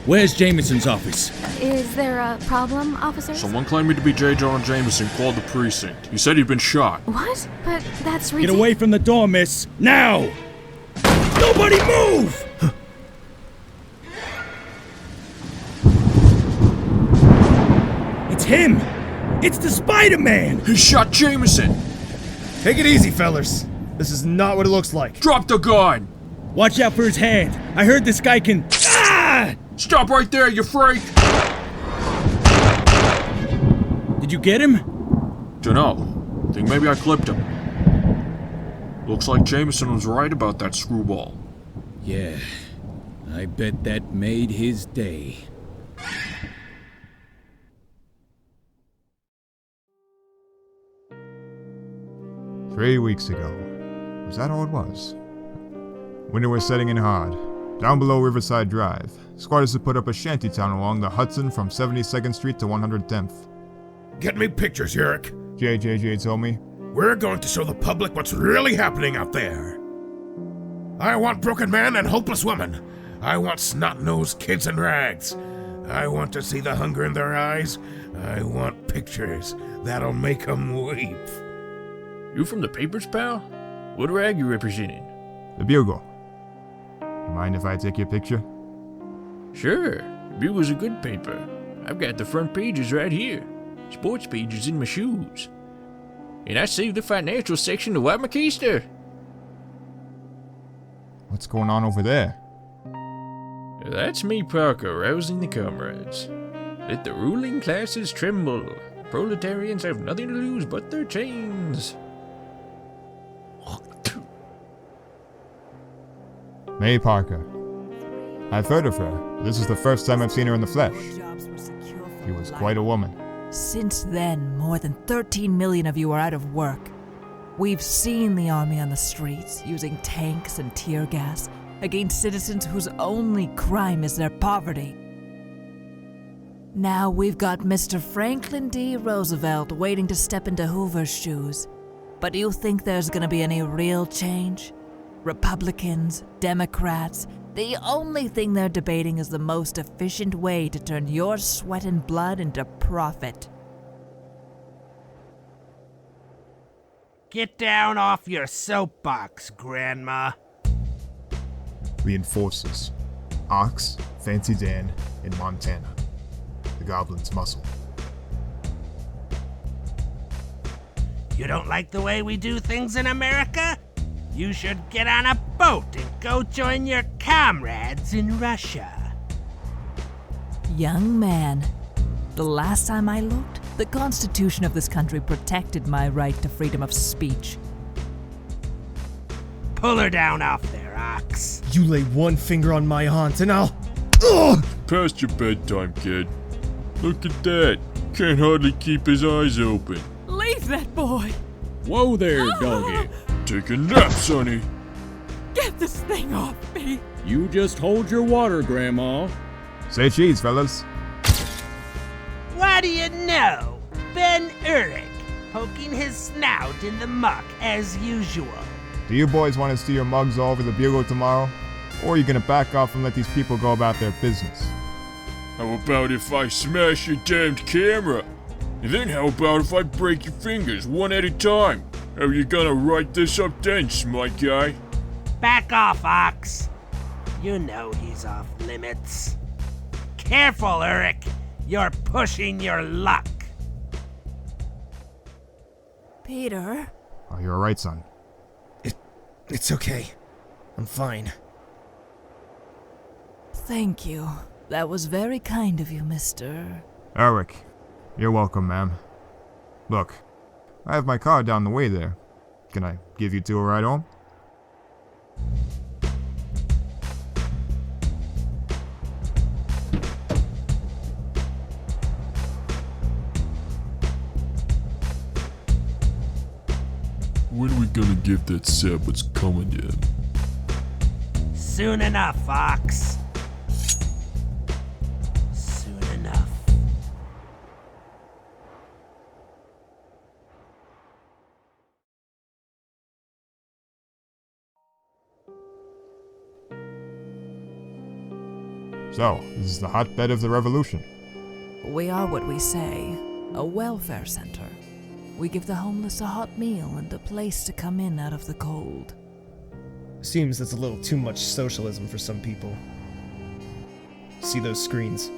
Where's Jameson's office? Is there a problem, officer? Someone claiming to be J. Jonah Jameson called the precinct. He said he'd been shot. What? But that's Get away from the door, miss! Now! Nobody move! It's him! It's the Spider-Man! He shot Jameson! Take it easy, fellas. This is not what it looks like. Drop the gun! Watch out for his hand. I heard this guy can... Ah! Stop right there, you freak! Did you get him? Dunno. Think maybe I clipped him. Looks like Jameson was right about that screwball. Yeah. I bet that made his day. "3 weeks ago. Was that all it was? Winter was setting in hard. Down below Riverside Drive, squatters had put up a shantytown along the Hudson from 72nd Street to 110th. Get me pictures, Erik. JJJ told me. We're going to show the public what's really happening out there. I want broken men and hopeless women. I want snot-nosed kids in rags. I want to see the hunger in their eyes. I want pictures that'll make them weep. You from the papers, pal? What rag you representing? The Bugle. You mind if I take your picture? Sure. Bugle's a good paper. I've got the front pages right here. Sports pages in my shoes. And I saved the financial section to wipe my keister. What's going on over there? That's me, Parker, rousing the comrades. Let the ruling classes tremble. Proletarians have nothing to lose but their chains. May Parker. I've heard of her. This is the first time I've seen her in the flesh. She was quite a woman. Since then, more than 13 million of you are out of work. We've seen the army on the streets, using tanks and tear gas against citizens whose only crime is their poverty. Now we've got Mr. Franklin D. Roosevelt waiting to step into Hoover's shoes. But do you think there's gonna be any real change? Republicans, Democrats, the only thing they're debating is the most efficient way to turn your sweat and blood into profit. Get down off your soapbox, Grandma. The enforcers. Ox, Fancy Dan, and Montana. The Goblin's muscle. You don't like the way we do things in America? You should get on a boat and go join your comrades in Russia. Young man, the last time I looked, the Constitution of this country protected my right to freedom of speech. Pull her down off there, Ox. You lay one finger on my aunt and I'll... Ugh! Past your bedtime, kid. Look at that. Can't hardly keep his eyes open. Leave that boy! Whoa there, doggy. Take a nap, sonny. Get this thing off me! You just hold your water, Grandma. Say cheese, fellas. What do you know? Ben Urich, poking his snout in the muck as usual. Do you boys want to see your mugs all over the Bugle tomorrow? Or are you gonna back off and let these people go about their business? How about if I smash your damned camera? And then how about if I break your fingers one at a time? How you gonna write this up then, smart guy? Back off, Ox. You know he's off limits. Careful, Urich. You're pushing your luck. Peter? Are you alright, son? It's okay. I'm fine. Thank you. That was very kind of you, Mr. Erik. You're welcome, ma'am. Look, I have my car down the way there. Can I give you two a ride home? When are we gonna give that sap what's coming to him? Soon enough, Ox. Soon enough. So, this is the hotbed of the revolution. We are what we say, a welfare center. We give the homeless a hot meal and a place to come in out of the cold. Seems that's a little too much socialism for some people. See those screens?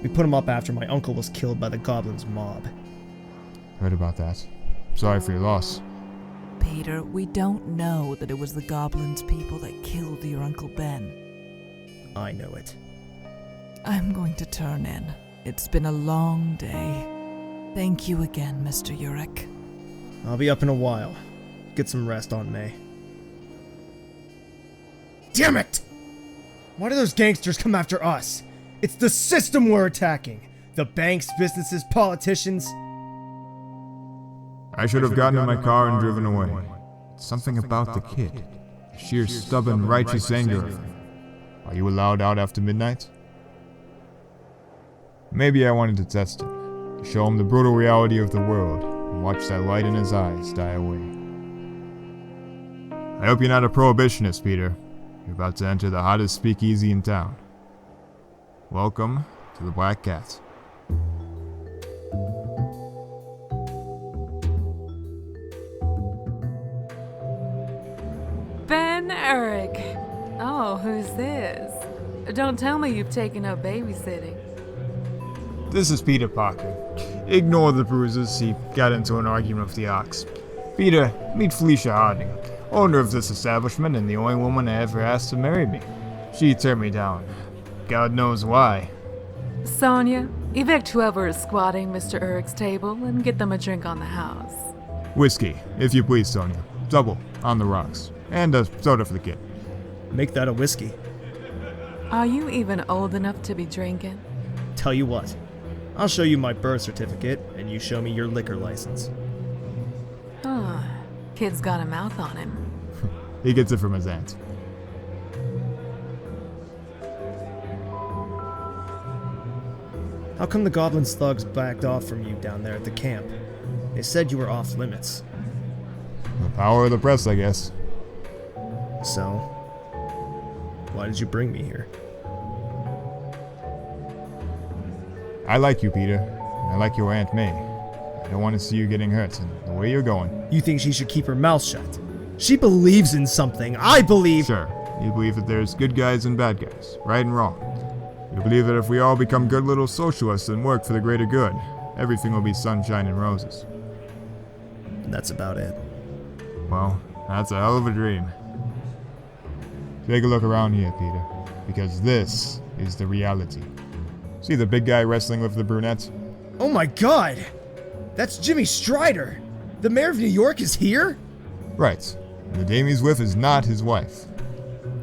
We put them up after my uncle was killed by the goblin's mob. Heard about that. Sorry for your loss. Peter, we don't know that it was the goblin's people that killed your Uncle Ben. I know it. I'm going to turn in. It's been a long day. Thank you again, Mr. Urich. I'll be up in a while. Get some rest, Aunt May. Damn it! Why do those gangsters come after us? It's the system we're attacking. The banks, businesses, politicians. I should have gotten in my car and driven away. Something about the kid. The sheer stubborn, righteous anger of him. Are you allowed out after midnight? Maybe I wanted to test it. To show him the brutal reality of the world, and watch that light in his eyes die away. I hope you're not a prohibitionist, Peter. You're about to enter the hottest speakeasy in town. Welcome to the Black Cat. Ben Erik. Oh, who's this? Don't tell me you've taken up babysitting. This is Peter Parker. Ignore the bruises, he got into an argument with the Ox. Peter, meet Felicia Harding, owner of this establishment and the only woman I ever asked to marry me. She turned me down. God knows why. Sonia, evict whoever is squatting Mr. Erik's table and get them a drink on the house. Whiskey, if you please, Sonia. Double, on the rocks. And a soda for the kid. Make that a whiskey. Are you even old enough to be drinking? Tell you what. I'll show you my birth certificate, and you show me your liquor license. Kid's got a mouth on him. He gets it from his aunt. How come the goblin's thugs backed off from you down there at the camp? They said you were off limits. The power of the press, I guess. So, why did you bring me here? I like you, Peter. And I like your Aunt May. I don't want to see you getting hurt, and the way you're going. You think she should keep her mouth shut? She believes in something. I believe... Sure. You believe that there's good guys and bad guys, right and wrong. You believe that if we all become good little socialists and work for the greater good, everything will be sunshine and roses. That's about it. Well, that's a hell of a dream. Take a look around here, Peter, because this is the reality. See the big guy wrestling with the brunette? Oh my god! That's Jimmy Strider! The mayor of New York is here? Right. And the dame he's with is not his wife.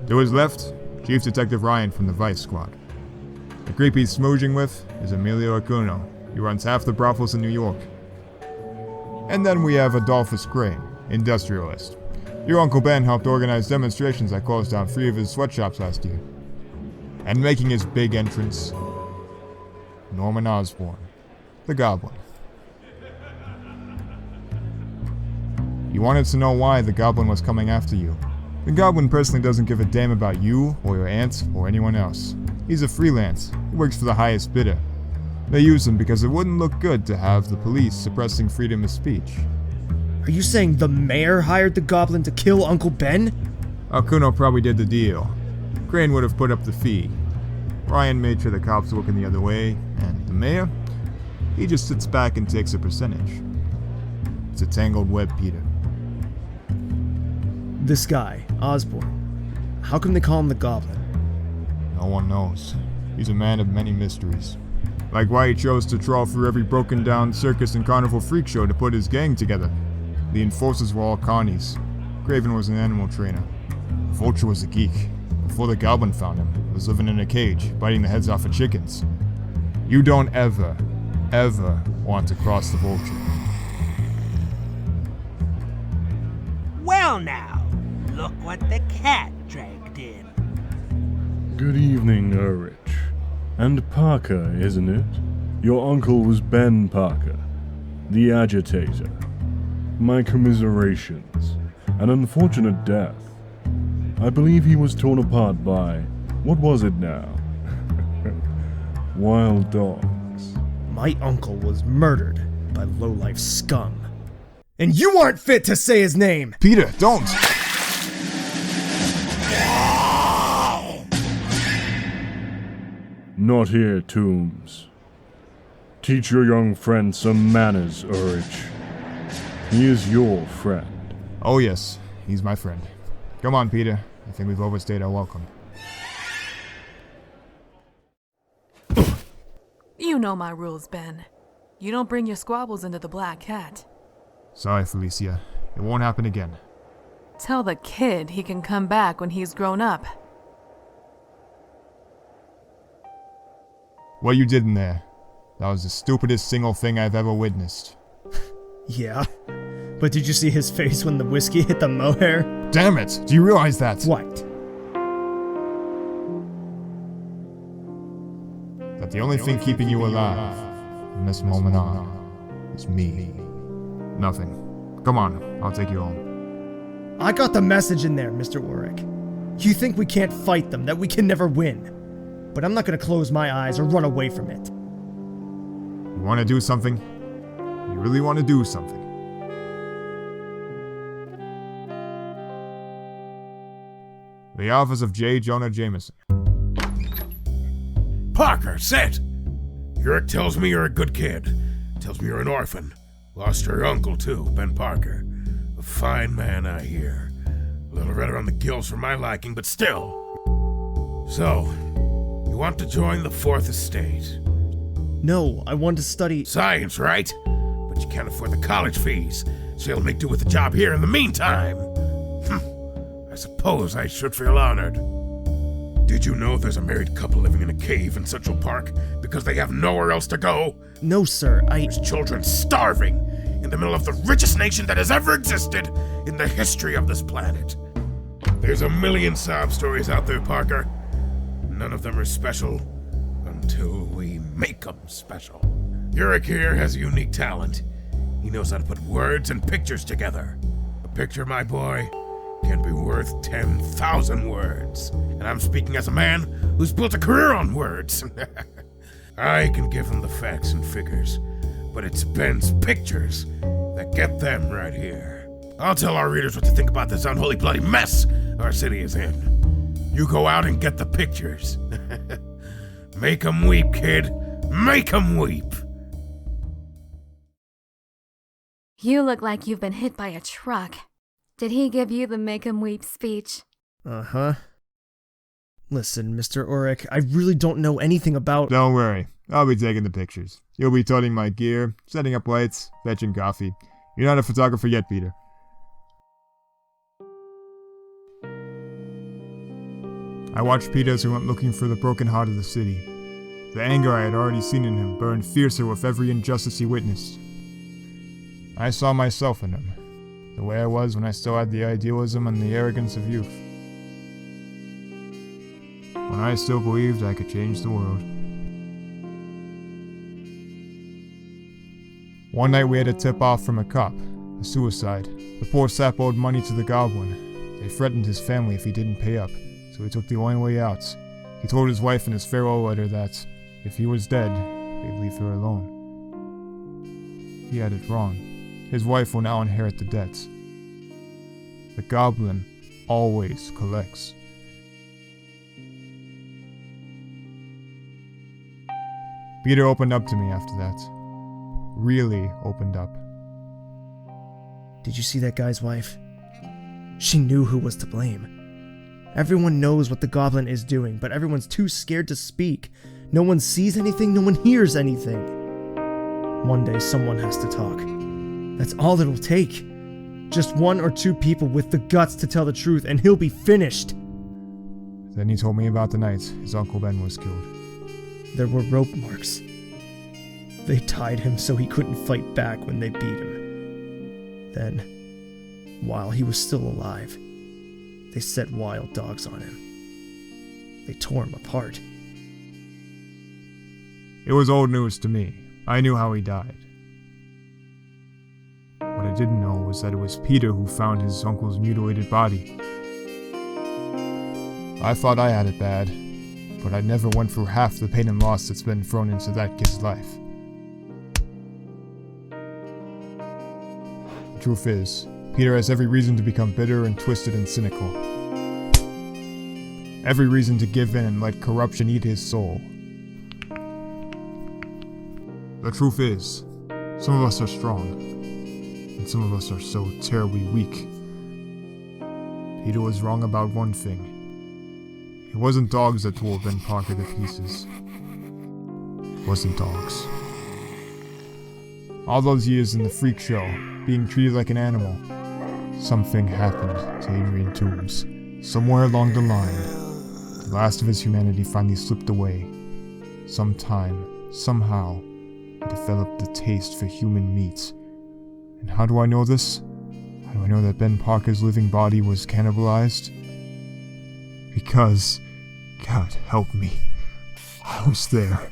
To his left, Chief Detective Ryan from the Vice Squad. The creep he's smooging with is Emilio Acuno. He runs half the brothels in New York. And then we have Adolphus Crane, industrialist. Your Uncle Ben helped organize demonstrations that closed down 3 of his sweatshops last year. And making his big entrance, Norman Osborn, the Goblin. You wanted to know why the Goblin was coming after you. The Goblin personally doesn't give a damn about you, or your aunt, or anyone else. He's a freelance. He works for the highest bidder. They use him because it wouldn't look good to have the police suppressing freedom of speech. Are you saying the mayor hired the Goblin to kill Uncle Ben? Acuno probably did the deal. Crane would have put up the fee. Ryan made sure the cops were looking the other way, and the mayor? He just sits back and takes a percentage. It's a tangled web, Peter. This guy, Osborn. How come they call him the Goblin? No one knows. He's a man of many mysteries. Like why he chose to trawl through every broken down circus and carnival freak show to put his gang together. The enforcers were all carnies. Craven was an animal trainer. Vulture was a geek. Before the Goblin found him, he was living in a cage, biting the heads off of chickens. You don't ever want to cross the Vulture. Well now, look what the cat dragged in. Good evening, Urich. And Parker, isn't it? Your uncle was Ben Parker, the agitator. My commiserations. An unfortunate death. I believe he was torn apart by... what was it now? Wild dogs. My uncle was murdered by lowlife scum. And you aren't fit to say his name! Peter, don't! Not here, Tombs. Teach your young friend some manners, Urich. He is your friend. Oh yes, he's my friend. Come on, Peter. I think we've overstayed our welcome. You know my rules, Ben. You don't bring your squabbles into the Black Cat. Sorry, Felicia. It won't happen again. Tell the kid he can come back when he's grown up. What you did in there, that was the stupidest single thing I've ever witnessed. Yeah. But did you see his face when the whiskey hit the mohair? Damn it! Do you realize that? What? That the only thing keeping you alive from this moment on is me. Nothing. Come on, I'll take you home. I got the message in there, Mr. Urich. You think we can't fight them, that we can never win. But I'm not gonna close my eyes or run away from it. You wanna do something? You really wanna do something? The office of J. Jonah Jameson. Parker, sit! Urich tells me you're a good kid. Tells me you're an orphan. Lost your uncle, too, Ben Parker. A fine man, I hear. A little red around the gills for my liking, but still. So, you want to join the Fourth Estate? No, I want to study Science, right? But you can't afford the college fees, so you'll make do with the job here in the meantime. I suppose I should feel honored. Did you know there's a married couple living in a cave in Central Park because they have nowhere else to go? No, sir, There's children starving in the middle of the richest nation that has ever existed in the history of this planet. There's a million sob stories out there, Parker. None of them are special until we make them special. Urich here has a unique talent. He knows how to put words and pictures together. A picture, my boy, can be worth 10,000 words. And I'm speaking as a man who's built a career on words. I can give them the facts and figures, but it's Ben's pictures that get them right here. I'll tell our readers what to think about this unholy bloody mess our city is in. You go out and get the pictures. Make 'em weep, kid. Make 'em weep. You look like you've been hit by a truck. Did he give you the make 'em weep speech? Uh-huh. Listen, Mr. Urich, I really don't know anything about— Don't worry, I'll be taking the pictures. You'll be toting my gear, setting up lights, fetching coffee. You're not a photographer yet, Peter. I watched Peter as he went looking for the broken heart of the city. The anger I had already seen in him burned fiercer with every injustice he witnessed. I saw myself in him, the way I was when I still had the idealism and the arrogance of youth. When I still believed I could change the world. One night we had a tip-off from a cop, a suicide. The poor sap owed money to the goblin. They threatened his family if he didn't pay up, so he took the only way out. He told his wife in his farewell letter that, if he was dead, they'd leave her alone. He had it wrong. His wife will now inherit the debts. The goblin always collects. Peter opened up to me after that. Really opened up. Did you see that guy's wife? She knew who was to blame. Everyone knows what the goblin is doing, but everyone's too scared to speak. No one sees anything, no one hears anything. One day someone has to talk. That's all it'll take. Just one or two people with the guts to tell the truth, and he'll be finished. Then he told me about the night his Uncle Ben was killed. There were rope marks. They tied him so he couldn't fight back when they beat him. Then, while he was still alive, they set wild dogs on him. They tore him apart. It was old news to me. I knew how he died. What I didn't know was that it was Peter who found his uncle's mutilated body. I thought I had it bad. but I never went through half the pain and loss that's been thrown into that kid's life. The truth is, Peter has every reason to become bitter and twisted and cynical. Every reason to give in and let corruption eat his soul. The truth is, some of us are strong, and some of us are so terribly weak. Peter was wrong about one thing. It wasn't dogs that tore Ben Parker to pieces. It wasn't dogs. All those years in the freak show, being treated like an animal, something happened to Adrian Toombs. Somewhere along the line, the last of his humanity finally slipped away. Sometime, somehow, he developed the taste for human meat. And how do I know this? How do I know that Ben Parker's living body was cannibalized? Because, God help me, I was there.